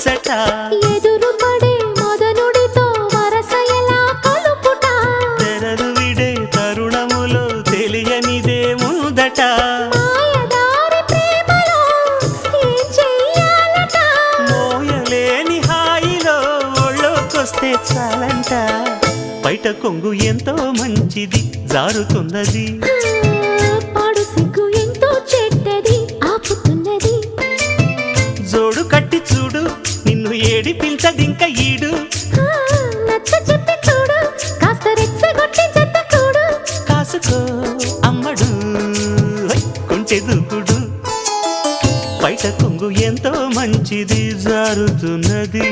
ముచ్చట ఎదురు పడే మదనుడితో వరస ఎలా కలుపుట తెరలు విడే తరుణములో తెలియనిదే ముందట మాయదారి ప్రేమలో ఏం చెయ్యాలట మోయలేని హాయిలో ఒళ్ళోకొస్తే చాలంట బయట కొంగు ఎంతో మంచిది జారుతున్నది పాడు సిగ్గు ఎంతో చెడ్డది ఆపుతున్నది జోడు కట్టి చూడు నిన్ను ఏడిపించదింక ఈడు నచ్చ చెప్పి చూడు కాస్త రెచ్చగొట్టి జత కూడు కాసుకో అమ్మడు కొంచె దూకుడు బయట కొంగు ఎంతో మంచిది జారుతున్నది